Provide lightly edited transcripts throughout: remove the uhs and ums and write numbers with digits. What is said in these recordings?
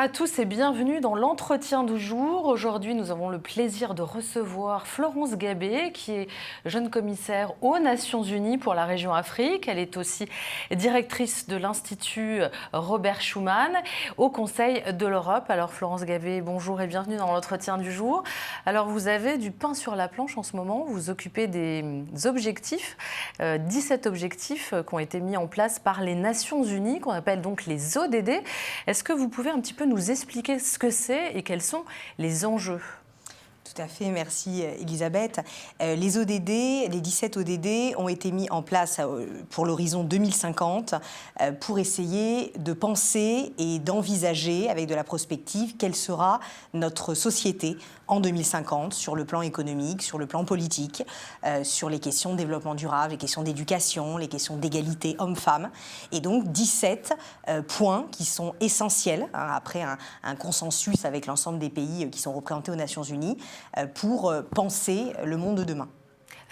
à tous et bienvenue dans l'entretien du jour. Aujourd'hui, nous avons le plaisir de recevoir Florence Gabet, qui est jeune commissaire aux Nations Unies pour la région Afrique. Elle est aussi directrice de l'Institut Robert Schuman au Conseil de l'Europe. Alors Florence Gabet, bonjour et bienvenue dans l'entretien du jour. Alors vous avez du pain sur la planche en ce moment, vous vous occupez des objectifs, 17 objectifs qui ont été mis en place par les Nations Unies, qu'on appelle donc les ODD. Est-ce que vous pouvez un petit peu nous expliquer ce que c'est et quels sont les enjeux ? Tout à fait, merci Elisabeth. Les ODD, les 17 ODD ont été mis en place pour l'horizon 2050 pour essayer de penser et d'envisager avec de la prospective quelle sera notre société en 2050 sur le plan économique, sur le plan politique, sur les questions de développement durable, les questions d'éducation, les questions d'égalité homme-femme. Et donc 17 points qui sont essentiels, après un consensus avec l'ensemble des pays qui sont représentés aux Nations Unies, pour penser le monde de demain.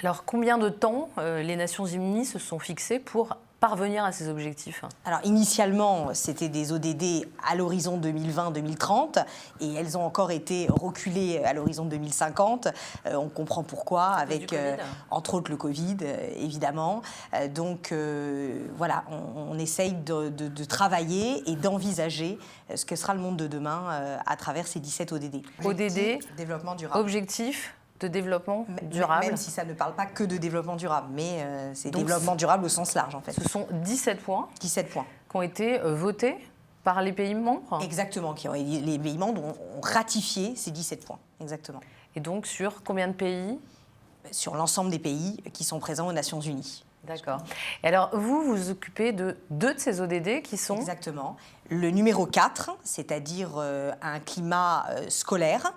Alors, combien de temps les Nations Unies se sont fixées pour parvenir à ces objectifs ? Alors, initialement, c'était des ODD à l'horizon 2020-2030 et elles ont encore été reculées à l'horizon 2050. On comprend pourquoi, avec entre autres le Covid, évidemment. Donc, voilà, on essaye de travailler et d'envisager ce que sera le monde de demain à travers ces 17 ODD. ODD, développement durable. Objectif de développement durable. Même si ça ne parle pas que de développement durable, mais c'est développement durable au sens large, en fait. Ce sont 17 points. 17 points. Qui ont été votés par les pays membres. Exactement, les pays membres ont ratifié ces 17 points, exactement. Et donc sur combien de pays ? Sur l'ensemble des pays qui sont présents aux Nations Unies. D'accord. Et alors, vous vous occupez de deux de ces ODD qui sont... Exactement. Le numéro 4, c'est-à-dire un climat scolaire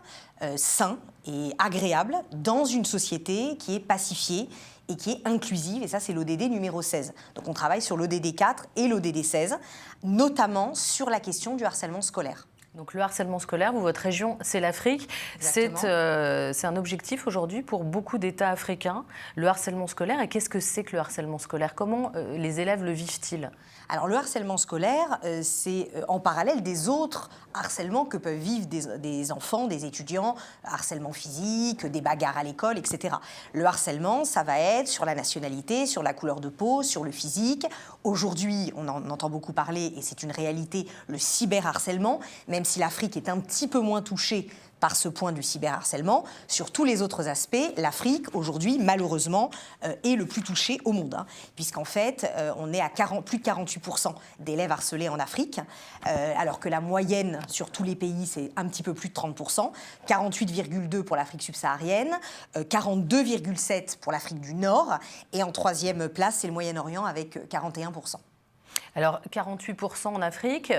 sain et agréable dans une société qui est pacifiée et qui est inclusive, et ça c'est l'ODD numéro 16. Donc on travaille sur l'ODD 4 et l'ODD 16, notamment sur la question du harcèlement scolaire. Donc le harcèlement scolaire, votre région, c'est l'Afrique. C'est un objectif aujourd'hui pour beaucoup d'États africains, le harcèlement scolaire. Et qu'est-ce que c'est que le harcèlement scolaire ? Comment les élèves le vivent-ils ? Alors le harcèlement scolaire, c'est en parallèle des autres harcèlements que peuvent vivre des enfants, des étudiants, harcèlement physique, des bagarres à l'école, etc. Le harcèlement, ça va être sur la nationalité, sur la couleur de peau, sur le physique. Aujourd'hui, on en entend beaucoup parler, et c'est une réalité, le cyberharcèlement, même si l'Afrique est un petit peu moins touchée par ce point du cyberharcèlement. Sur tous les autres aspects, l'Afrique, aujourd'hui, malheureusement, est le plus touché au monde. Puisqu'en fait, on est à plus de 48% d'élèves harcelés en Afrique, alors que la moyenne sur tous les pays, c'est un petit peu plus de 30%. 48,2% pour l'Afrique subsaharienne, 42,7% pour l'Afrique du Nord, et en troisième place, c'est le Moyen-Orient avec 41%. Alors, 48% en Afrique...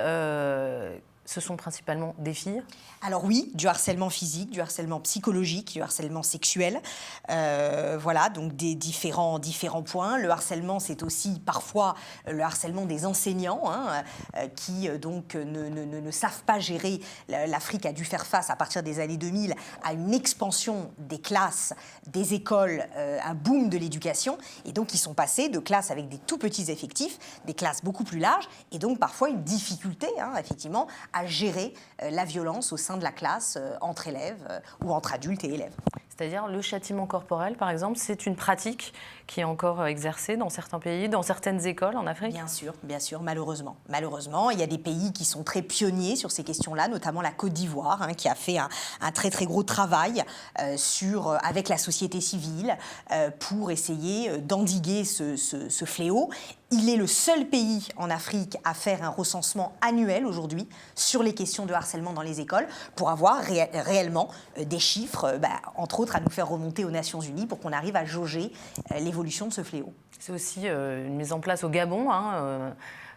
ce sont principalement des filles ? Alors oui, du harcèlement physique, du harcèlement psychologique, du harcèlement sexuel. Voilà, donc des différents points. Le harcèlement, c'est aussi parfois le harcèlement des enseignants qui donc ne savent pas gérer. L'Afrique a dû faire face, à partir des années 2000, à une expansion des classes, des écoles, un boom de l'éducation. Et donc, ils sont passés de classes avec des tout petits effectifs, des classes beaucoup plus larges, et donc parfois une difficulté, effectivement, à gérer la violence au sein de la classe entre élèves ou entre adultes et élèves. C'est-à-dire le châtiment corporel, par exemple, c'est une pratique qui est encore exercée dans certains pays, dans certaines écoles en Afrique ? Bien sûr, malheureusement. Malheureusement, il y a des pays qui sont très pionniers sur ces questions-là, notamment la Côte d'Ivoire, qui a fait un très très gros travail avec la société civile pour essayer d'endiguer ce fléau. Il est le seul pays en Afrique à faire un recensement annuel aujourd'hui sur les questions de harcèlement dans les écoles pour avoir réellement des chiffres, entre autres à nous faire remonter aux Nations Unies pour qu'on arrive à jauger l'évolution de ce fléau. C'est aussi une mise en place au Gabon.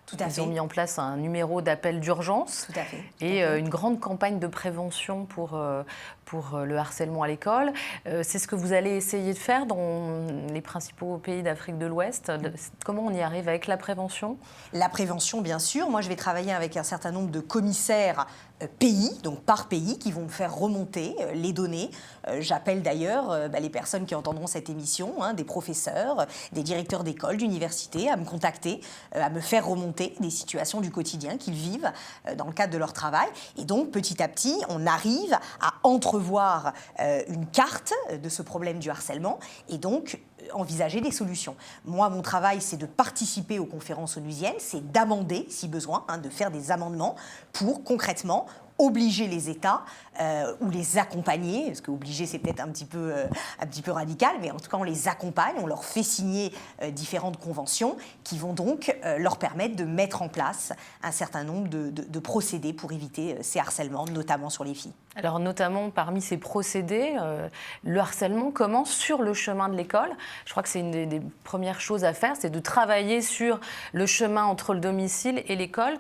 Tout à fait. Ils ont mis en place un numéro d'appel d'urgence. Tout à fait. Et une grande campagne de prévention pour le harcèlement à l'école. C'est ce que vous allez essayer de faire dans les principaux pays d'Afrique de l'Ouest. Comment on y arrive avec la prévention ? La prévention, bien sûr. Moi, je vais travailler avec un certain nombre de commissaires pays, donc par pays, qui vont me faire remonter les données. J'appelle d'ailleurs les personnes qui entendront cette émission, des professeurs, des directeurs d'école, d'université, à me contacter, à me faire remonter des situations du quotidien qu'ils vivent dans le cadre de leur travail. Et donc, petit à petit, on arrive à entrevoir une carte de ce problème du harcèlement et donc envisager des solutions. Moi, mon travail, c'est de participer aux conférences onusiennes, c'est d'amender, si besoin, de faire des amendements pour concrètement obliger les États ou les accompagner, parce que obliger c'est peut-être un petit peu radical, mais en tout cas on les accompagne, on leur fait signer différentes conventions qui vont donc leur permettre de mettre en place un certain nombre de procédés pour éviter ces harcèlements, notamment sur les filles. Alors notamment parmi ces procédés, le harcèlement commence sur le chemin de l'école. Je crois que c'est une des premières choses à faire, c'est de travailler sur le chemin entre le domicile et l'école.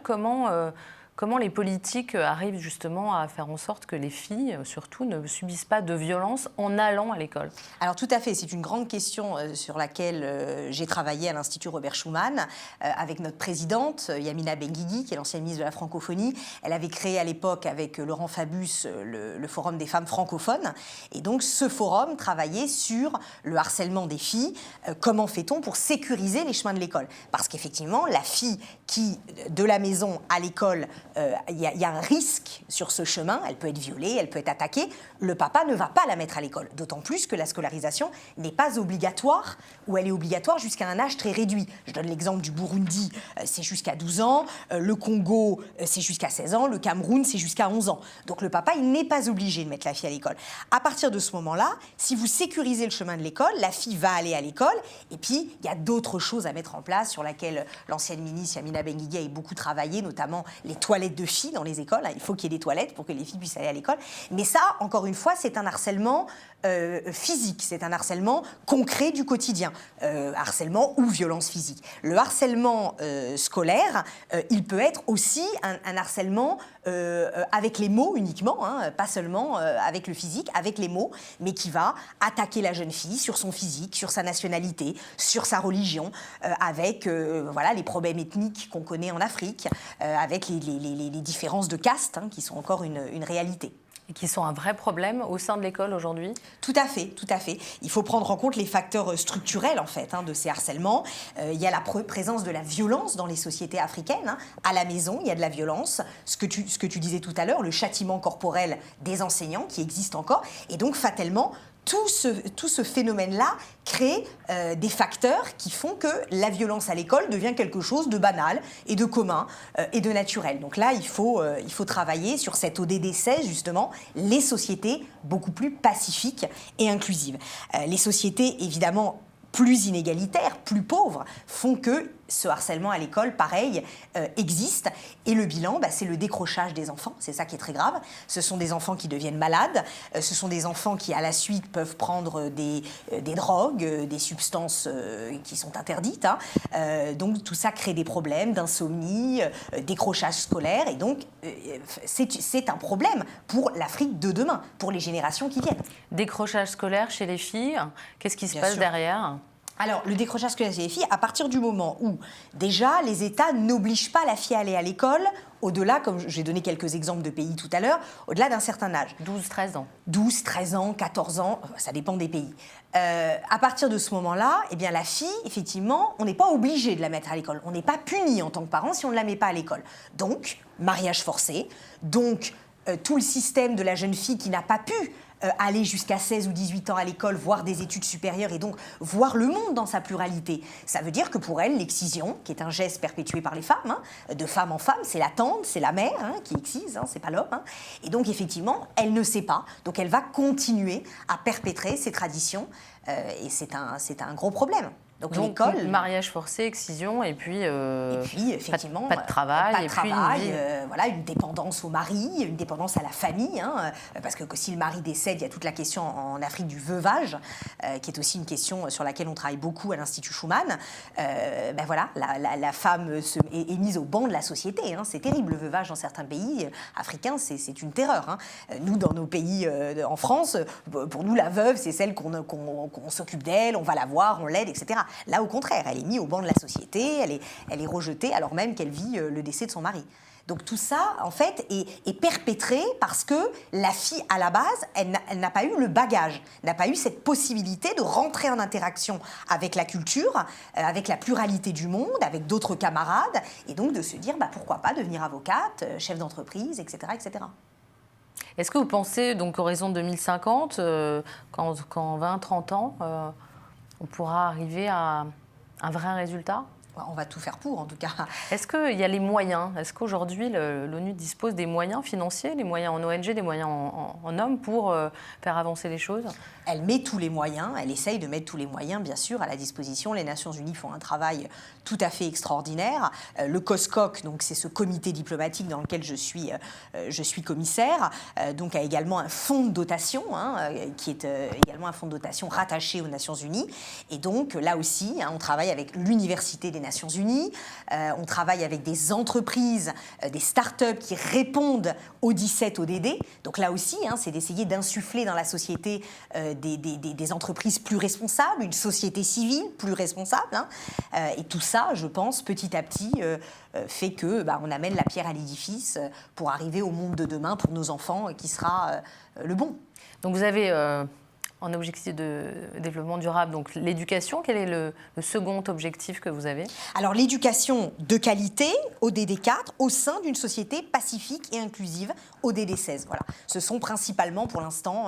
Comment les politiques arrivent justement à faire en sorte que les filles, surtout, ne subissent pas de violence en allant à l'école? Alors tout à fait, c'est une grande question sur laquelle j'ai travaillé à l'Institut Robert Schuman avec notre présidente, Yamina Benguigui, qui est l'ancienne ministre de la francophonie. Elle avait créé à l'époque avec Laurent Fabius le Forum des femmes francophones. Et donc ce forum travaillait sur le harcèlement des filles. Comment fait-on pour sécuriser les chemins de l'école? Parce qu'effectivement, la fille qui, de la maison à l'école, il y a un risque sur ce chemin, elle peut être violée, elle peut être attaquée, le papa ne va pas la mettre à l'école. D'autant plus que la scolarisation n'est pas obligatoire, ou elle est obligatoire jusqu'à un âge très réduit. Je donne l'exemple du Burundi, c'est jusqu'à 12 ans, le Congo, c'est jusqu'à 16 ans, le Cameroun, c'est jusqu'à 11 ans. Donc le papa, il n'est pas obligé de mettre la fille à l'école. À partir de ce moment-là, si vous sécurisez le chemin de l'école, la fille va aller à l'école, et puis il y a d'autres choses à mettre en place sur laquelle l'ancienne ministre Yamina Benguigui a beaucoup travaillé, notamment les toilettes de filles dans les écoles. Il faut qu'il y ait des toilettes pour que les filles puissent aller à l'école. Mais ça, encore une fois, c'est un harcèlement physique, c'est un harcèlement concret du quotidien, harcèlement ou violence physique. Le harcèlement scolaire, il peut être aussi un harcèlement avec les mots uniquement, pas seulement avec le physique, avec les mots, mais qui va attaquer la jeune fille sur son physique, sur sa nationalité, sur sa religion, avec les problèmes ethniques qu'on connaît en Afrique, avec les différences de caste qui sont encore une réalité. Et qui sont un vrai problème au sein de l'école aujourd'hui? Tout à fait, tout à fait. Il faut prendre en compte les facteurs structurels en fait de ces harcèlements. Il y a la présence de la violence dans les sociétés africaines. À la maison, il y a de la violence. Ce que tu disais tout à l'heure, le châtiment corporel des enseignants qui existe encore. Et donc fatalement, tout ce phénomène-là crée des facteurs qui font que la violence à l'école devient quelque chose de banal et de commun et de naturel. Donc là, il faut travailler sur cette ODD 16, justement, les sociétés beaucoup plus pacifiques et inclusives. Les sociétés, évidemment, plus inégalitaires, plus pauvres, font que ce harcèlement à l'école, pareil, existe. Et le bilan, c'est le décrochage des enfants. C'est ça qui est très grave. Ce sont des enfants qui deviennent malades. Ce sont des enfants qui, à la suite, peuvent prendre des drogues, des substances qui sont interdites. Donc, tout ça crée des problèmes d'insomnie, décrochage scolaire. Et donc, c'est un problème pour l'Afrique de demain, pour les générations qui viennent. Décrochage scolaire chez les filles, qu'est-ce qui se passe derrière ? Alors, le décrochage scolaire chez les filles, à partir du moment où, déjà, les États n'obligent pas la fille à aller à l'école, au-delà, comme j'ai donné quelques exemples de pays tout à l'heure, au-delà d'un certain âge. 12-13 ans. 12, 13 ans, 14 ans, ça dépend des pays. À partir de ce moment-là, la fille, effectivement, on n'est pas obligé de la mettre à l'école. On n'est pas puni en tant que parent si on ne la met pas à l'école. Donc, mariage forcé, donc tout le système de la jeune fille qui n'a pas pu aller jusqu'à 16 ou 18 ans à l'école, voir des études supérieures et donc voir le monde dans sa pluralité. Ça veut dire que pour elle, l'excision, qui est un geste perpétué par les femmes, de femme en femme, c'est la tante, c'est la mère qui excise, c'est pas l'homme. Et donc effectivement, elle ne sait pas. Donc elle va continuer à perpétrer ces traditions et c'est un gros problème. Donc l'école, mariage forcé, excision, et puis effectivement, pas de travail, pas de et travail, puis une dépendance au mari, une dépendance à la famille, parce que si le mari décède, il y a toute la question en Afrique du veuvage, qui est aussi une question sur laquelle on travaille beaucoup à l'Institut Schuman. La femme est mise au banc de la société. C'est terrible, le veuvage dans certains pays africains, c'est une terreur. Nous, dans nos pays en France, pour nous, la veuve, c'est celle qu'on s'occupe d'elle, on va la voir, on l'aide, etc. Là, au contraire, elle est mise au banc de la société, elle est rejetée alors même qu'elle vit le décès de son mari. Donc tout ça, en fait, est perpétré parce que la fille, à la base, elle n'a pas eu le bagage, n'a pas eu cette possibilité de rentrer en interaction avec la culture, avec la pluralité du monde, avec d'autres camarades, et donc de se dire, pourquoi pas devenir avocate, chef d'entreprise, etc., etc. Est-ce que vous pensez, donc, horizon 2050, qu'en 20-30 ans, on pourra arriver à un vrai résultat ? On va tout faire pour, en tout cas. Est-ce qu'il y a les moyens ? Est-ce qu'aujourd'hui, l'ONU dispose des moyens financiers, des moyens en ONG, des moyens en hommes pour faire avancer les choses ? Elle met tous les moyens, elle essaye de mettre tous les moyens, bien sûr, à la disposition. Les Nations Unies font un travail tout à fait extraordinaire. Le COSCOC, donc c'est ce comité diplomatique dans lequel je suis commissaire, donc a également un fonds de dotation, qui est également un fonds de dotation rattaché aux Nations Unies. Et donc là aussi, on travaille avec l'Université des Nations Unies, on travaille avec des entreprises, des start-up qui répondent aux 17 ODD. Donc là aussi, c'est d'essayer d'insuffler dans la société des entreprises plus responsables, une société civile plus responsable. Et tout ça, je pense, petit à petit, fait que on amène la pierre à l'édifice pour arriver au monde de demain pour nos enfants qui sera le bon. Donc vous avez en objectif de développement durable, donc l'éducation. Quel est le second objectif que vous avez ? Alors l'éducation de qualité, ODD 4, au sein d'une société pacifique et inclusive, ODD 16. Voilà. Ce sont principalement pour l'instant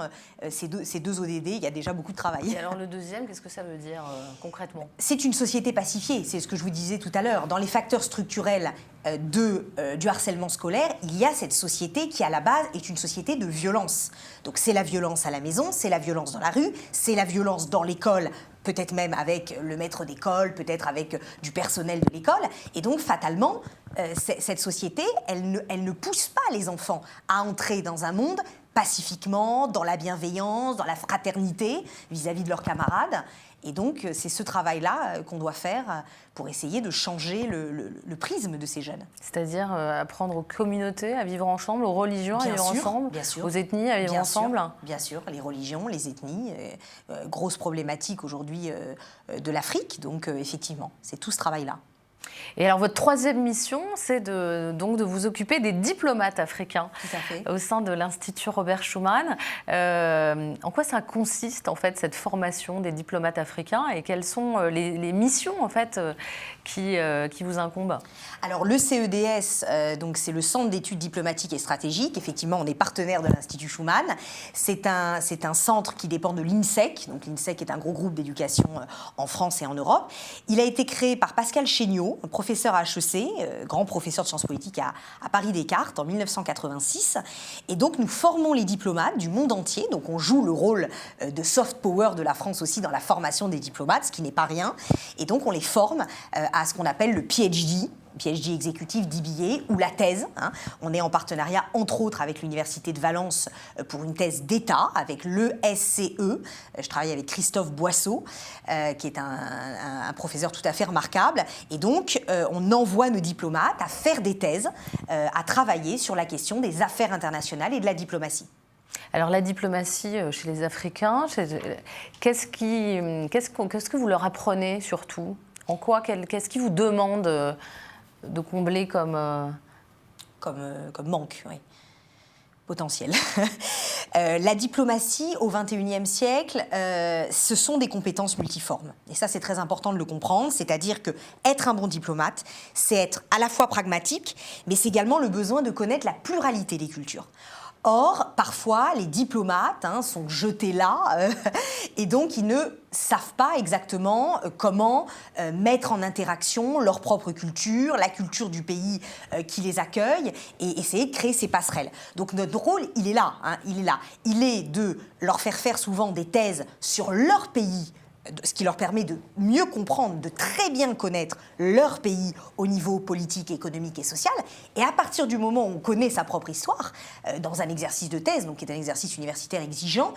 ces deux ODD, il y a déjà beaucoup de travail. Et alors le deuxième, qu'est-ce que ça veut dire concrètement ? C'est une société pacifiée, c'est ce que je vous disais tout à l'heure. Dans les facteurs structurels du harcèlement scolaire, il y a cette société qui, à la base, est une société de violence. Donc c'est la violence à la maison, c'est la violence dans la rue, c'est la violence dans l'école, peut-être même avec le maître d'école, peut-être avec du personnel de l'école. Et donc, fatalement, cette société, elle ne pousse pas les enfants à entrer dans un monde pacifiquement, dans la bienveillance, dans la fraternité vis-à-vis de leurs camarades. Et donc, c'est ce travail-là qu'on doit faire pour essayer de changer le prisme de ces jeunes. C'est-à-dire apprendre aux communautés à vivre ensemble, aux religions à vivre ensemble, aux ethnies à vivre ensemble. Bien sûr, les religions, les ethnies, grosse problématique aujourd'hui de l'Afrique. Donc, effectivement, c'est tout ce travail-là. Et alors, votre troisième mission, c'est donc de vous occuper des diplomates africains. Tout à fait. Au sein de l'Institut Robert Schuman. En quoi ça consiste, en fait, cette formation des diplomates africains et quelles sont les missions, en fait, qui vous incombent ? Alors, le CEDS, donc c'est le Centre d'études diplomatiques et stratégiques. Effectivement, on est partenaire de l'Institut Schuman. C'est un centre qui dépend de l'INSEC. Donc, l'INSEC est un gros groupe d'éducation en France et en Europe. Il a été créé par Pascal Chéniaud, professeur à HEC, grand professeur de sciences politiques à Paris-Descartes en 1986. Et donc, nous formons les diplomates du monde entier. Donc, on joue le rôle de soft power de la France aussi dans la formation des diplomates, ce qui n'est pas rien. Et donc, on les forme à ce qu'on appelle le PhD exécutif DBA ou la thèse. On est en partenariat, entre autres, avec l'Université de Valence pour une thèse d'État, avec l'ESCE. Je travaille avec Christophe Boisseau, qui est un professeur tout à fait remarquable. Et donc, on envoie nos diplomates à faire des thèses, à travailler sur la question des affaires internationales et de la diplomatie. Alors la diplomatie chez les Africains, qu'est-ce que vous leur apprenez surtout ? En quoi, qu'est-ce qu'ils vous demandent de combler comme manque, oui, potentiel. La diplomatie au XXIe siècle, ce sont des compétences multiformes. Et ça, c'est très important de le comprendre. C'est-à-dire que être un bon diplomate, c'est être à la fois pragmatique, mais c'est également le besoin de connaître la pluralité des cultures. Or, parfois, les diplomates sont jetés là et donc ils ne savent pas exactement comment mettre en interaction leur propre culture, la culture du pays qui les accueille et essayer de créer ces passerelles. Donc notre rôle, il est là. Il est de leur faire faire souvent des thèses sur leur pays, ce qui leur permet de mieux comprendre, de très bien connaître leur pays au niveau politique, économique et social. Et à partir du moment où on connaît sa propre histoire, dans un exercice de thèse, donc qui est un exercice universitaire exigeant,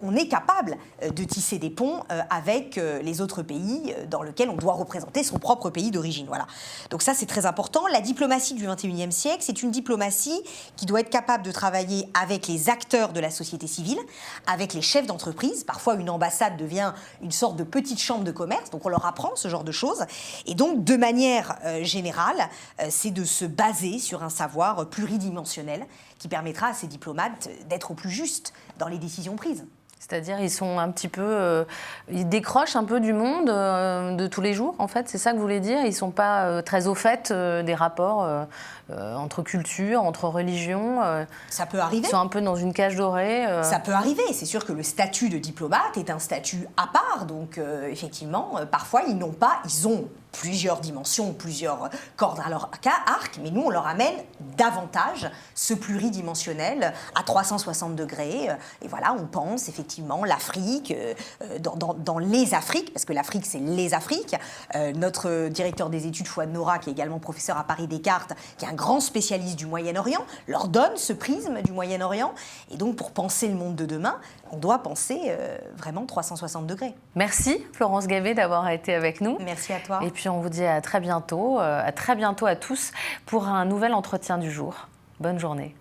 on est capable de tisser des ponts avec les autres pays dans lesquels on doit représenter son propre pays d'origine. Voilà. Donc ça, c'est très important. La diplomatie du XXIe siècle, c'est une diplomatie qui doit être capable de travailler avec les acteurs de la société civile, avec les chefs d'entreprise. Parfois, une ambassade devient une sorte sorte de petite chambre de commerce. Donc on leur apprend ce genre de choses. Et donc de manière générale, c'est de se baser sur un savoir pluridimensionnel qui permettra à ces diplomates d'être au plus juste dans les décisions prises. C'est-à-dire ils sont un petit peu, ils décrochent un peu du monde de tous les jours, en fait, c'est ça que vous voulez dire? Ils ne sont pas très au fait des rapports entre cultures, entre religions. Ça peut arriver. Ils sont un peu dans une cage dorée. Ça peut arriver. C'est sûr que le statut de diplomate est un statut à part. Donc effectivement, parfois ils ont plusieurs dimensions, plusieurs cordes à leur arc, mais nous on leur amène davantage ce pluridimensionnel à 360 degrés. Et voilà, on pense effectivement l'Afrique, dans les Afriques, parce que l'Afrique c'est les Afriques. Notre directeur des études, Fouad Nora, qui est également professeur à Paris Descartes, qui est un grand spécialiste du Moyen-Orient, leur donne ce prisme du Moyen-Orient. Et donc pour penser le monde de demain, on doit penser vraiment 360 degrés. Merci Florence Gabé d'avoir été avec nous. Merci à toi. Et puis on vous dit à très bientôt à tous pour un nouvel entretien du jour. Bonne journée.